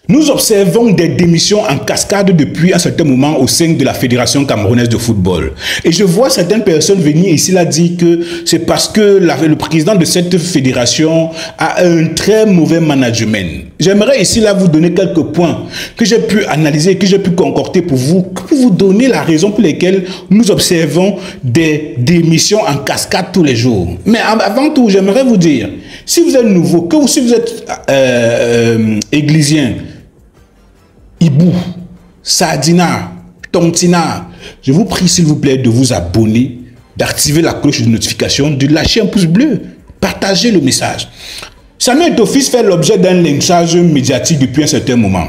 Nous observons des démissions en cascade depuis un certain moment au sein de la Fédération camerounaise de football. Et je vois certaines personnes venir ici là dire que c'est parce que le président de cette fédération a un très mauvais management. J'aimerais ici là vous donner quelques points que j'ai pu analyser, que j'ai pu concocter pour vous donner la raison pour laquelle nous observons des démissions en cascade tous les jours. Mais avant tout, j'aimerais vous dire, si vous êtes nouveau, si vous êtes églisien, Ibou, Sardina, Tontina, je vous prie s'il vous plaît de vous abonner, d'activer la cloche de notification, de lâcher un pouce bleu, partagez le message. Samuel Eto'o-Fils fait l'objet d'un lynchage médiatique depuis un certain moment.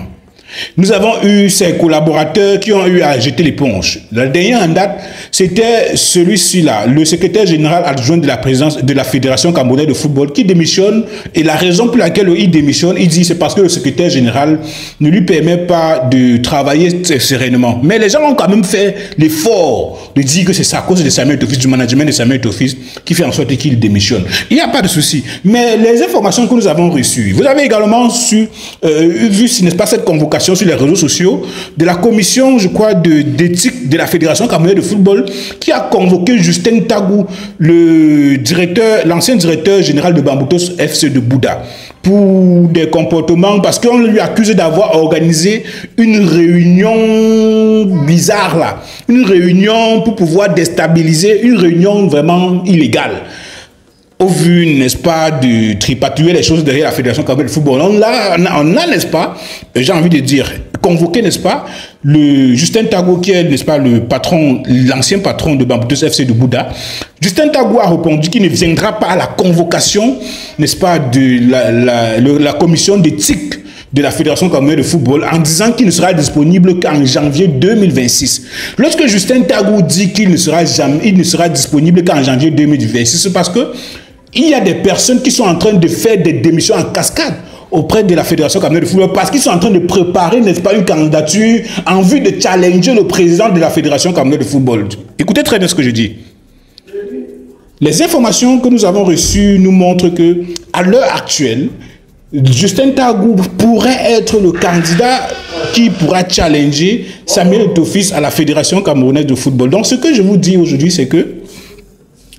Nous avons eu ses collaborateurs qui ont eu à jeter l'éponge. La dernière en date, c'était celui-ci là, le secrétaire général adjoint de la présidence de la Fédération camerounaise de football qui démissionne. Et la raison pour laquelle il démissionne, il dit c'est parce que le secrétaire général ne lui permet pas de travailler sereinement. Mais les gens ont quand même fait l'effort de dire que c'est à cause de Samuel Eto'o-Fils, du management de Samuel Eto'o-Fils qui fait en sorte qu'il démissionne. Il n'y a pas de souci. Mais les informations que nous avons reçues, vous avez également vu, n'est-ce pas, cette convocation sur les réseaux sociaux de la commission, je crois, d'éthique de la Fédération camerounaise de football qui a convoqué Justin Tagou, l'ancien directeur général de Bamboutos FC de Bouddha, pour des comportements, parce qu'on lui accuse d'avoir organisé une réunion bizarre là, une réunion pour pouvoir déstabiliser, une réunion vraiment illégale. Au vu, n'est-ce pas, de tripatouiller les choses derrière la Fédération camerounaise de football. On a, n'est-ce pas, j'ai envie de dire, convoqué, n'est-ce pas, le Justin Tagou qui est, n'est-ce pas, le patron, l'ancien patron de Bamboutos FC de Bouddha. Justin Tagou a répondu qu'il ne viendra pas à la convocation, n'est-ce pas, de la commission d'éthique de la Fédération camerounaise de football en disant qu'il ne sera disponible qu'en janvier 2026. Lorsque Justin Tagou dit qu'il ne sera disponible qu'en janvier 2026, c'est parce que il y a des personnes qui sont en train de faire des démissions en cascade auprès de la Fédération camerounaise de football parce qu'ils sont en train de préparer, n'est-ce pas, une candidature en vue de challenger le président de la Fédération camerounaise de football. Écoutez très bien ce que je dis. Les informations que nous avons reçues nous montrent que, à l'heure actuelle, Justin Tagou pourrait être le candidat qui pourra challenger Samuel Eto'o-Fils à la Fédération camerounaise de football. Donc, ce que je vous dis aujourd'hui, c'est que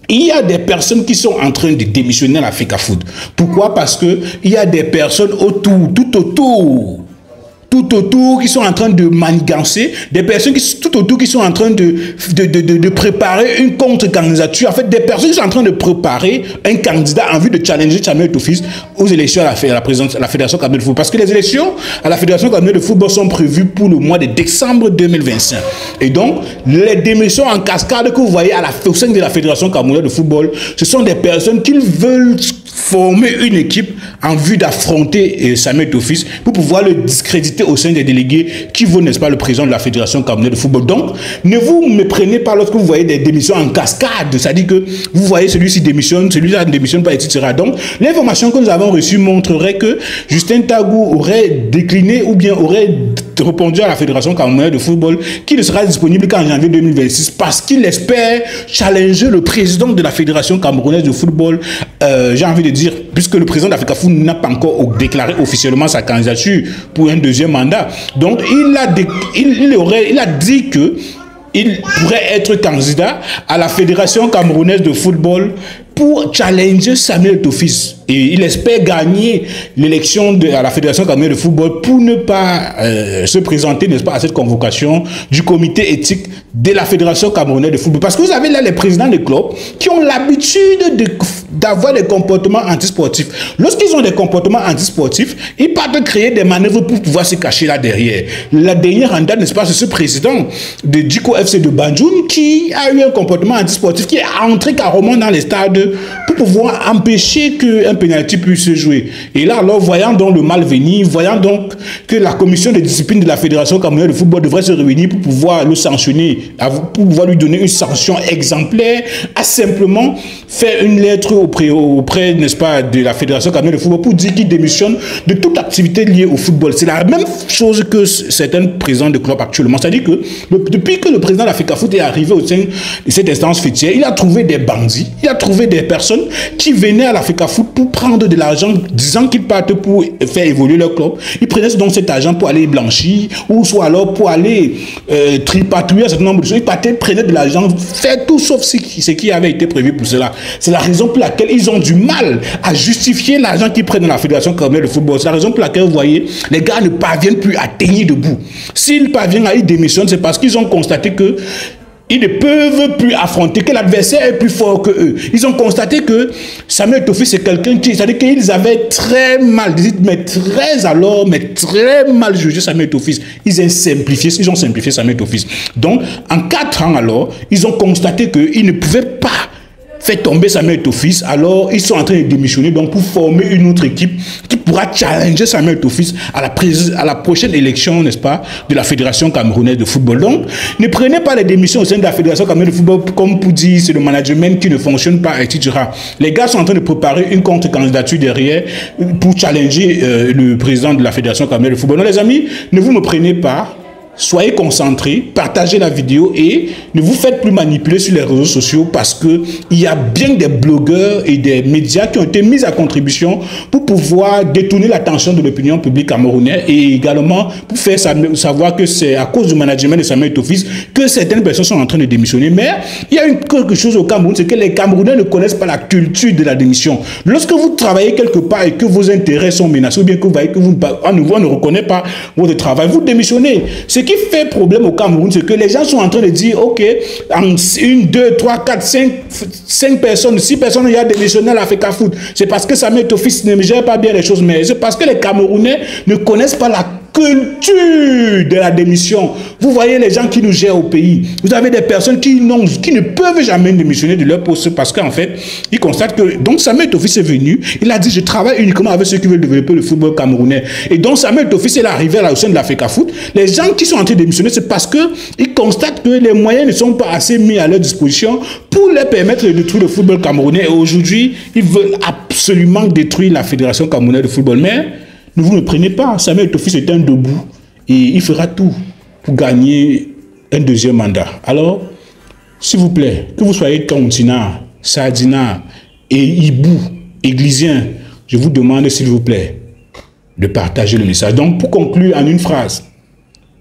il y a des personnes qui sont en train de démissionner à la FECAFOOT. Pourquoi? Parce que il y a des personnes tout autour, qui sont en train de manigancer, des personnes tout autour qui sont en train de préparer une contre-candidature. En fait, des personnes qui sont en train de préparer un candidat en vue de challenger Samuel Eto'o-Fils aux élections à la Fédération camerounaise de football. Parce que les élections à la Fédération camerounaise de football sont prévues pour le mois de décembre 2025. Et donc, les démissions en cascade que vous voyez au sein de la Fédération camerounaise de football, ce sont des personnes qui veulent former une équipe en vue d'affronter Samuel Eto'o-Fils pour pouvoir le discréditer au sein des délégués qui vaut, n'est-ce pas, le président de la Fédération camerounaise de football. Donc, ne vous méprenez pas lorsque vous voyez des démissions en cascade. C'est-à-dire que vous voyez celui-ci démissionne, celui-là ne démissionne pas, etc. Donc, l'information que nous avons reçue montrerait que Justin Tagou aurait décliné ou bien aurait répondu à la Fédération camerounaise de football qui ne sera disponible qu'en janvier 2026 parce qu'il espère challenger le président de la Fédération camerounaise de football. J'ai envie de dire, puisque le président de la FECAFOOT n'a pas encore déclaré officiellement sa candidature pour un deuxième mandat. Donc, il a dit que il pourrait être candidat à la Fédération camerounaise de football pour challenger Samuel Eto'o-Fils. Et il espère gagner l'élection à la Fédération camerounaise de football pour ne pas se présenter, n'est-ce pas, à cette convocation du comité éthique de la Fédération camerounaise de football. Parce que vous avez là les présidents des clubs qui ont l'habitude d'avoir des comportements antisportifs. Lorsqu'ils ont des comportements antisportifs, ils partent créer des manœuvres pour pouvoir se cacher là derrière. La dernière en date, n'est-ce pas, c'est ce président de Diko FC de Banjoun qui a eu un comportement antisportif, qui est entré carrément dans les stades pour pouvoir empêcher qu'un pénalty puisse se jouer. Et là, alors, voyant donc le mal venir, voyant donc que la commission de discipline de la Fédération camerounaise de football devrait se réunir pour pouvoir le sanctionner, pour pouvoir lui donner une sanction exemplaire, a simplement fait une lettre auprès, n'est-ce pas, de la Fédération camerounaise de football pour dire qu'il démissionne de toute activité liée au football. C'est la même chose que certains présidents de club actuellement. C'est-à-dire que depuis que le président de la FECAFOOT est arrivé au sein de cette instance fêtière, il a trouvé des bandits, il a trouvé des personnes qui venaient à l'Africa Foot pour prendre de l'argent, disant qu'ils partent pour faire évoluer leur club. Ils prenaient donc cet argent pour aller blanchir, ou soit alors pour aller tripatouiller un certain nombre de choses. Ils partaient, prenaient de l'argent, faire tout sauf ce qui avait été prévu pour cela. C'est la raison pour laquelle ils ont du mal à justifier l'argent qu'ils prennent dans la Fédération camerounaise de football. C'est la raison pour laquelle, vous voyez, les gars ne parviennent plus à tenir debout. S'ils parviennent à y démissionner, c'est parce qu'ils ont constaté que ils ne peuvent plus affronter, que l'adversaire est plus fort que eux. Ils ont constaté que Samuel Eto'o c'est quelqu'un qui, c'est-à-dire qu'ils avaient très mal, mais très mal jugé Samuel Eto'o. Ils ont simplifié Samuel Eto'o. Donc, en 4 ans alors, ils ont constaté qu'ils ne pouvaient pas fait tomber Samuel Eto'o, alors ils sont en train de démissionner donc pour former une autre équipe qui pourra challenger Samuel Eto'o à la prochaine élection, n'est-ce pas, de la Fédération camerounaise de football. Donc, ne prenez pas les démissions au sein de la Fédération camerounaise de football comme pour dire c'est le management qui ne fonctionne pas, etc. Les gars sont en train de préparer une contre-candidature derrière pour challenger le président de la Fédération camerounaise de football. Donc, les amis, ne vous me prenez pas. Soyez concentrés, partagez la vidéo et ne vous faites plus manipuler sur les réseaux sociaux parce que il y a bien des blogueurs et des médias qui ont été mis à contribution pour pouvoir détourner l'attention de l'opinion publique camerounaise et également pour faire savoir que c'est à cause du management de Samuel Eto'o que certaines personnes sont en train de démissionner. Mais il y a quelque chose au Cameroun, c'est que les Camerounais ne connaissent pas la culture de la démission. Lorsque vous travaillez quelque part et que vos intérêts sont menacés ou bien que vous voyez que on ne reconnaît pas votre travail, vous démissionnez. Ce qui fait problème au Cameroun, c'est que les gens sont en train de dire, ok, en 1, 2, 3, 4, 5 personnes, 6 personnes, il y a démissionné à l'Africa Foot. C'est parce que Samuel Eto'o ne gère pas bien les choses, mais c'est parce que les Camerounais ne connaissent pas la culture de la démission. Vous voyez les gens qui nous gèrent au pays. Vous avez des personnes qui ne peuvent jamais démissionner de leur poste parce qu'en fait, ils constatent que... Donc Samuel Eto'o est venu, il a dit, je travaille uniquement avec ceux qui veulent développer le football camerounais. Et donc Samuel Eto'o est arrivé au sein de l'Africa Foot. Les gens qui sont en train de démissionner, c'est parce qu'ils constatent que les moyens ne sont pas assez mis à leur disposition pour leur permettre de détruire le football camerounais. Et aujourd'hui, ils veulent absolument détruire la Fédération camerounaise de football. Mais ne vous ne prenez pas. Samuel Eto'o est un debout et il fera tout pour gagner un deuxième mandat. Alors, s'il vous plaît, que vous soyez Continent, Sardina et Hibou, Églisien, je vous demande s'il vous plaît de partager le message. Donc, pour conclure en une phrase,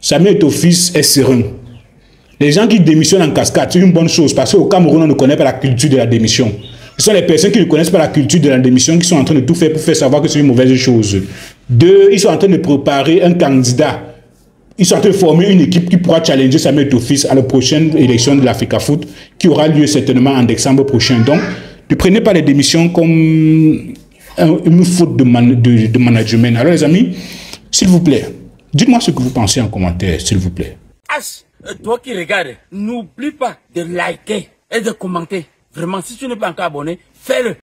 Samuel Eto'o est serein. Les gens qui démissionnent en cascade, c'est une bonne chose parce qu'au Cameroun, on ne connaît pas la culture de la démission. Ce sont les personnes qui ne connaissent pas la culture de la démission qui sont en train de tout faire pour faire savoir que c'est une mauvaise chose. 2, ils sont en train de préparer un candidat. Ils sont en train de former une équipe qui pourra challenger Samuel Eto'o à la prochaine élection de l'Africa Foot qui aura lieu certainement en décembre prochain. Donc, ne prenez pas les démissions comme une faute de management. Alors les amis, s'il vous plaît, dites-moi ce que vous pensez en commentaire, s'il vous plaît. Toi qui regardes, n'oublie pas de liker et de commenter. Vraiment, si tu n'es pas encore abonné, fais-le.